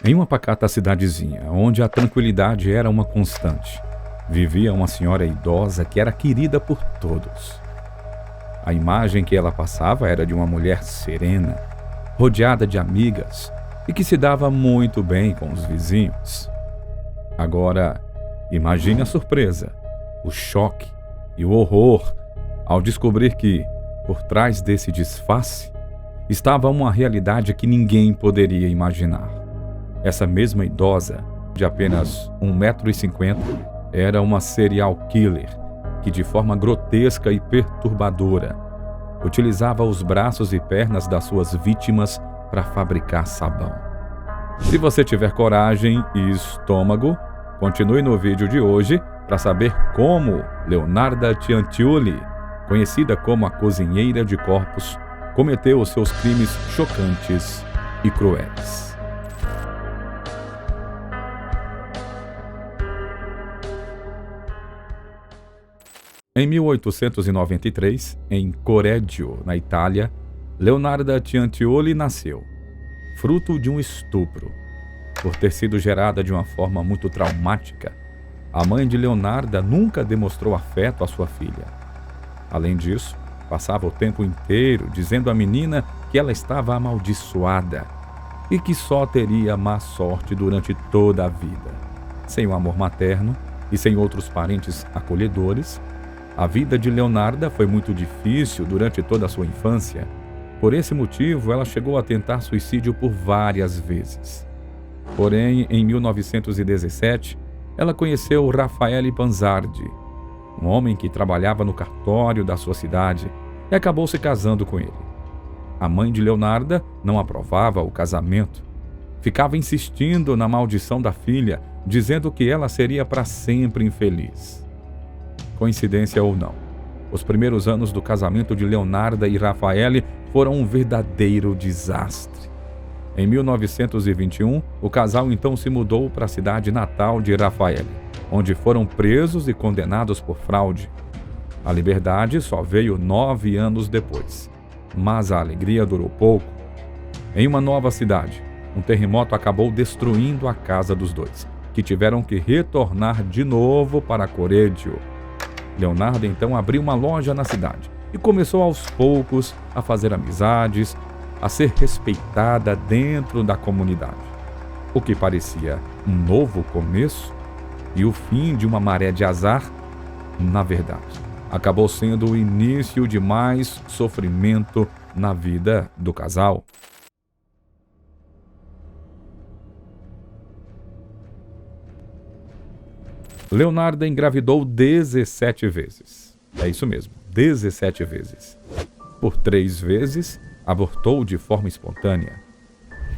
Em uma pacata cidadezinha, onde a tranquilidade era uma constante, vivia uma senhora idosa que era querida por todos. A imagem que ela passava era de uma mulher serena, rodeada de amigas e que se dava muito bem com os vizinhos. Agora, imagine a surpresa, o choque e o horror ao descobrir que, por trás desse disfarce, estava uma realidade que ninguém poderia imaginar. Essa mesma idosa, de apenas 1,50 m, era uma serial killer que, de forma grotesca e perturbadora, utilizava os braços e pernas das suas vítimas para fabricar sabão. Se você tiver coragem e estômago, continue no vídeo de hoje para saber como Leonarda Cianciulli, conhecida como a cozinheira de corpos, cometeu os seus crimes chocantes e cruéis. Em 1893, em Correggio, na Itália, Leonarda Cianciulli nasceu, fruto de um estupro. Por ter sido gerada de uma forma muito traumática, a mãe de Leonarda nunca demonstrou afeto à sua filha. Além disso, passava o tempo inteiro dizendo à menina que ela estava amaldiçoada e que só teria má sorte durante toda a vida. Sem o amor materno e sem outros parentes acolhedores, a vida de Leonarda foi muito difícil durante toda a sua infância. Por esse motivo, ela chegou a tentar suicídio por várias vezes. Porém, em 1917, ela conheceu Raffaele Panzardi, um homem que trabalhava no cartório da sua cidade, e acabou se casando com ele. A mãe de Leonarda não aprovava o casamento. Ficava insistindo na maldição da filha, dizendo que ela seria para sempre infeliz. Coincidência ou não, os primeiros anos do casamento de Leonarda e Raffaele foram um verdadeiro desastre. Em 1921, o casal então se mudou para a cidade natal de Raffaele, onde foram presos e condenados por fraude. A liberdade só veio 9 anos depois, mas a alegria durou pouco. Em uma nova cidade, um terremoto acabou destruindo a casa dos dois, que tiveram que retornar de novo para Correggio. Leonarda então abriu uma loja na cidade e começou aos poucos a fazer amizades, a ser respeitada dentro da comunidade. O que parecia um novo começo e o fim de uma maré de azar, na verdade, acabou sendo o início de mais sofrimento na vida do casal. Leonarda engravidou 17 vezes. É isso mesmo, 17 vezes. Por 3 vezes, abortou de forma espontânea.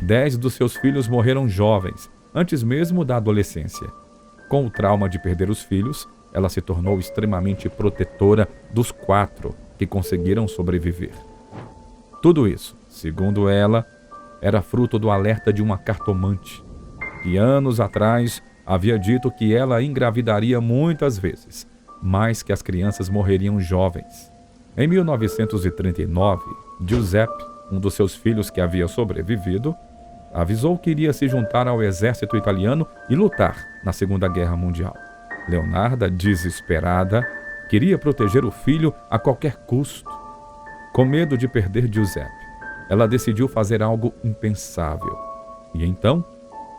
10 dos seus filhos morreram jovens, antes mesmo da adolescência. Com o trauma de perder os filhos, ela se tornou extremamente protetora dos 4 que conseguiram sobreviver. Tudo isso, segundo ela, era fruto do alerta de uma cartomante, que anos atrás havia dito que ela engravidaria muitas vezes, mas que as crianças morreriam jovens. Em 1939, Giuseppe, um dos seus filhos que havia sobrevivido, avisou que iria se juntar ao exército italiano e lutar na Segunda Guerra Mundial. Leonarda, desesperada, queria proteger o filho a qualquer custo. Com medo de perder Giuseppe, ela decidiu fazer algo impensável. E então,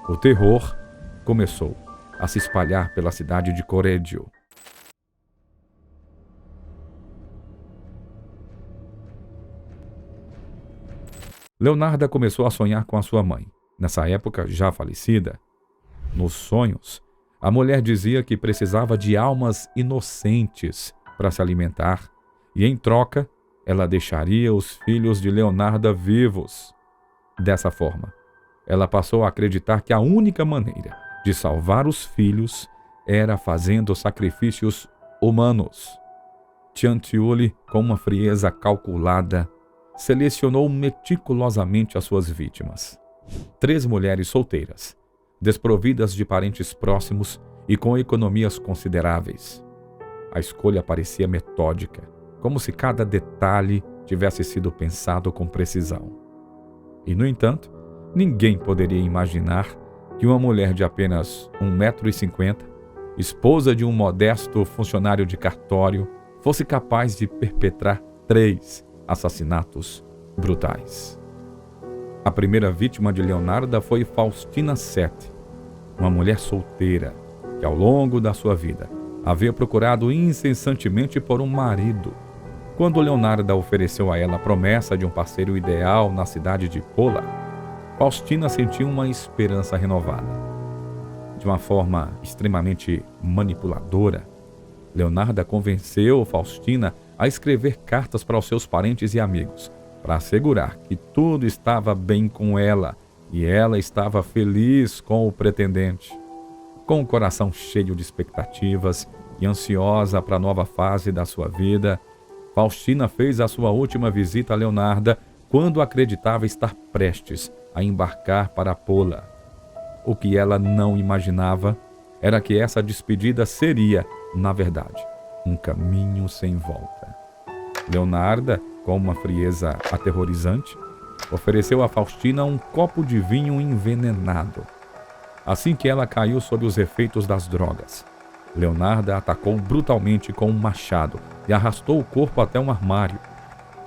o terror começou a se espalhar pela cidade de Correggio. Leonarda começou a sonhar com a sua mãe, nessa época já falecida. Nos sonhos, a mulher dizia que precisava de almas inocentes para se alimentar e, em troca, ela deixaria os filhos de Leonarda vivos. Dessa forma, ela passou a acreditar que a única maneira de salvar os filhos era fazendo sacrifícios humanos. Cianciulli, com uma frieza calculada, selecionou meticulosamente as suas vítimas. 3 mulheres solteiras, desprovidas de parentes próximos e com economias consideráveis. A escolha parecia metódica, como se cada detalhe tivesse sido pensado com precisão. E, no entanto, ninguém poderia imaginar que uma mulher de apenas 1,50 m, esposa de um modesto funcionário de cartório, fosse capaz de perpetrar 3 assassinatos brutais. A primeira vítima de Leonarda foi Faustina Sete, uma mulher solteira que, ao longo da sua vida, havia procurado incessantemente por um marido. Quando Leonarda ofereceu a ela a promessa de um parceiro ideal na cidade de Pola, Faustina sentiu uma esperança renovada. De uma forma extremamente manipuladora, Leonarda convenceu Faustina a escrever cartas para os seus parentes e amigos, para assegurar que tudo estava bem com ela e ela estava feliz com o pretendente. Com o coração cheio de expectativas e ansiosa para a nova fase da sua vida, Faustina fez a sua última visita a Leonarda quando acreditava estar prestes a embarcar para Pola. O que ela não imaginava era que essa despedida seria, na verdade, um caminho sem volta. Leonarda, com uma frieza aterrorizante, ofereceu a Faustina um copo de vinho envenenado. Assim que ela caiu sob os efeitos das drogas, Leonarda a atacou brutalmente com um machado e arrastou o corpo até um armário,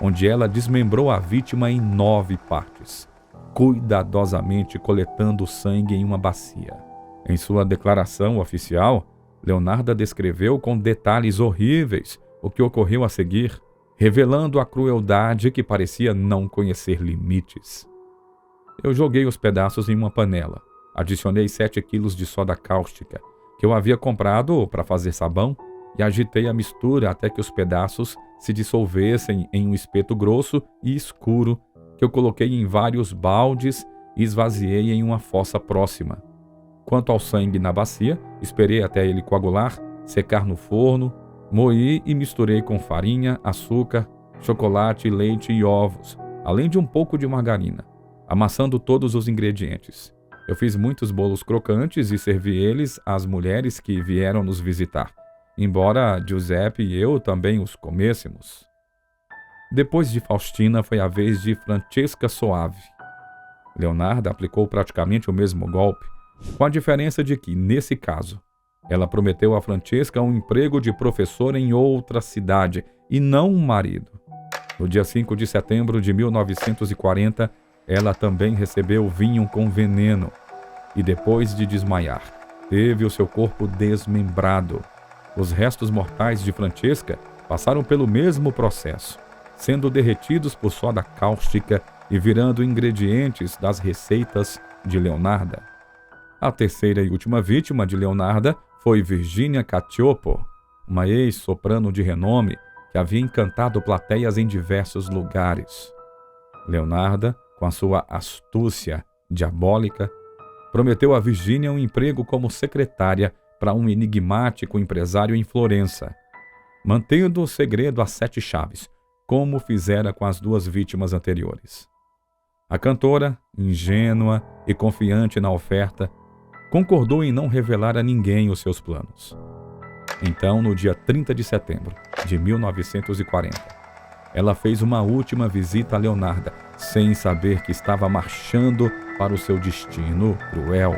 onde ela desmembrou a vítima em 9 partes, cuidadosamente coletando o sangue em uma bacia. Em sua declaração oficial, Leonarda descreveu com detalhes horríveis o que ocorreu a seguir, revelando a crueldade que parecia não conhecer limites. Eu joguei os pedaços em uma panela, adicionei 7 quilos de soda cáustica, que eu havia comprado para fazer sabão, e agitei a mistura até que os pedaços se dissolvessem em um espeto grosso e escuro, que eu coloquei em vários baldes e esvaziei em uma fossa próxima. Quanto ao sangue na bacia, esperei até ele coagular, secar no forno, moí e misturei com farinha, açúcar, chocolate, leite e ovos, além de um pouco de margarina, amassando todos os ingredientes. Eu fiz muitos bolos crocantes e servi eles às mulheres que vieram nos visitar, embora Giuseppe e eu também os comêssemos. Depois de Faustina foi a vez de Francesca Soave. Leonarda aplicou praticamente o mesmo golpe, com a diferença de que, nesse caso, ela prometeu a Francesca um emprego de professora em outra cidade e não um marido. No dia 5 de setembro de 1940, ela também recebeu vinho com veneno e, depois de desmaiar, teve o seu corpo desmembrado. Os restos mortais de Francesca passaram pelo mesmo processo, sendo derretidos por soda cáustica e virando ingredientes das receitas de Leonarda. A terceira e última vítima de Leonarda foi Virginia Cacioppo, uma ex-soprano de renome que havia encantado plateias em diversos lugares. Leonarda, com a sua astúcia diabólica, prometeu a Virginia um emprego como secretária para um enigmático empresário em Florença, mantendo o segredo a 7 chaves, como fizera com as 2 vítimas anteriores. A cantora, ingênua e confiante na oferta, concordou em não revelar a ninguém os seus planos. Então, no dia 30 de setembro de 1940, ela fez uma última visita a Leonarda, sem saber que estava marchando para o seu destino cruel.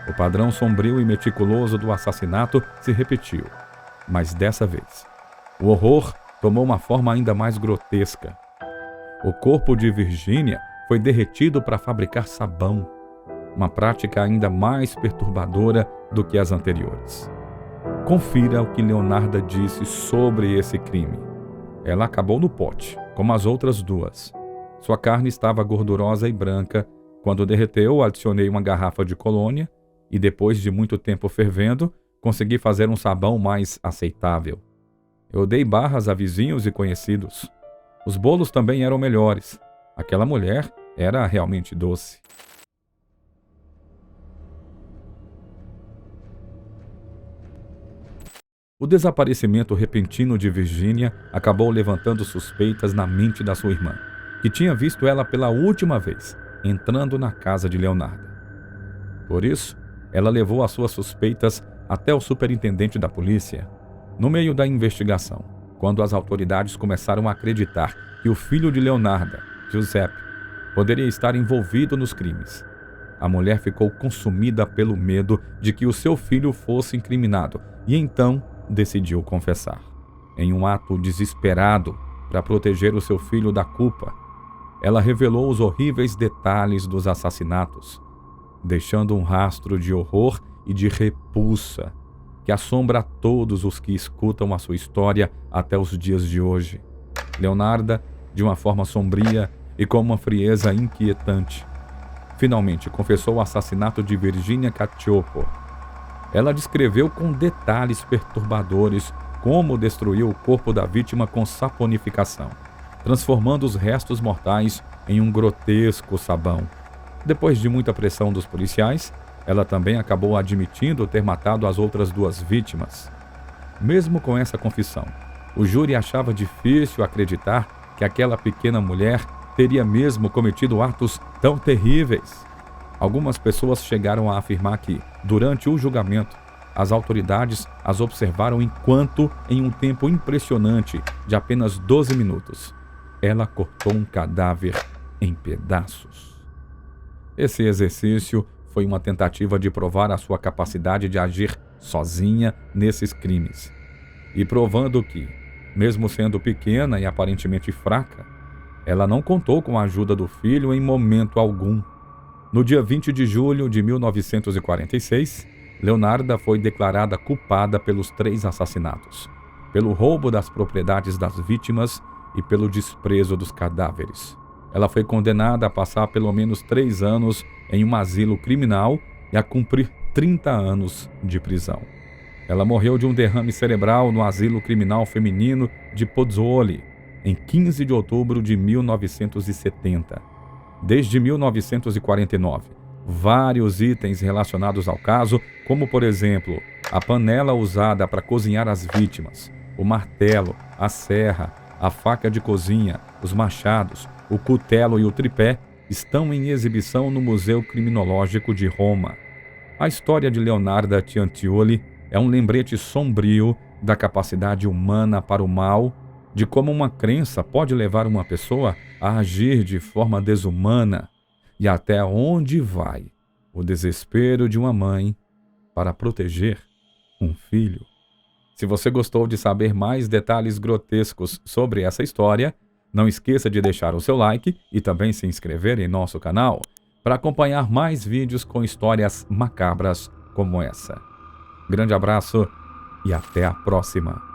O padrão sombrio e meticuloso do assassinato se repetiu, mas dessa vez, o horror tomou uma forma ainda mais grotesca. O corpo de Virginia foi derretido para fabricar sabão, uma prática ainda mais perturbadora do que as anteriores. Confira o que Leonarda disse sobre esse crime. Ela acabou no pote, como as outras 2. Sua carne estava gordurosa e branca. Quando derreteu, adicionei uma garrafa de colônia e, depois de muito tempo fervendo, consegui fazer um sabão mais aceitável. Eu dei barras a vizinhos e conhecidos. Os bolos também eram melhores. Aquela mulher era realmente doce. O desaparecimento repentino de Virginia acabou levantando suspeitas na mente da sua irmã, que tinha visto ela pela última vez, entrando na casa de Leonarda. Por isso, ela levou as suas suspeitas até o superintendente da polícia. No meio da investigação, quando as autoridades começaram a acreditar que o filho de Leonarda, Giuseppe, poderia estar envolvido nos crimes, A mulher ficou consumida pelo medo de que o seu filho fosse incriminado e então decidiu confessar. Em um ato desesperado para proteger o seu filho da culpa, ela revelou os horríveis detalhes dos assassinatos, deixando um rastro de horror e de repulsa que assombra todos os que escutam a sua história até os dias de hoje. Leonarda, de uma forma sombria e com uma frieza inquietante, finalmente confessou o assassinato de Virginia Cacioppo. Ela descreveu com detalhes perturbadores como destruiu o corpo da vítima com saponificação, transformando os restos mortais em um grotesco sabão. Depois de muita pressão dos policiais, ela também acabou admitindo ter matado as outras 2 vítimas. Mesmo com essa confissão, o júri achava difícil acreditar que aquela pequena mulher teria mesmo cometido atos tão terríveis. Algumas pessoas chegaram a afirmar que, durante o julgamento, as autoridades as observaram enquanto, em um tempo impressionante de apenas 12 minutos, ela cortou um cadáver em pedaços. Esse exercício foi uma tentativa de provar a sua capacidade de agir sozinha nesses crimes, e provando que, mesmo sendo pequena e aparentemente fraca, ela não contou com a ajuda do filho em momento algum. No dia 20 de julho de 1946, Leonarda foi declarada culpada pelos 3 assassinatos, pelo roubo das propriedades das vítimas e pelo desprezo dos cadáveres. Ela foi condenada a passar pelo menos 3 anos em um asilo criminal e a cumprir 30 anos de prisão. Ela morreu de um derrame cerebral no asilo criminal feminino de Pozzuoli, em 15 de outubro de 1970. Desde 1949, vários itens relacionados ao caso, como por exemplo, a panela usada para cozinhar as vítimas, o martelo, a serra, a faca de cozinha, os machados, o cutelo e o tripé, estão em exibição no Museu Criminológico de Roma. A história de Leonarda Cianciulli é um lembrete sombrio da capacidade humana para o mal, de como uma crença pode levar uma pessoa a agir de forma desumana e até onde vai o desespero de uma mãe para proteger um filho. Se você gostou de saber mais detalhes grotescos sobre essa história, não esqueça de deixar o seu like e também se inscrever em nosso canal para acompanhar mais vídeos com histórias macabras como essa. Grande abraço e até a próxima!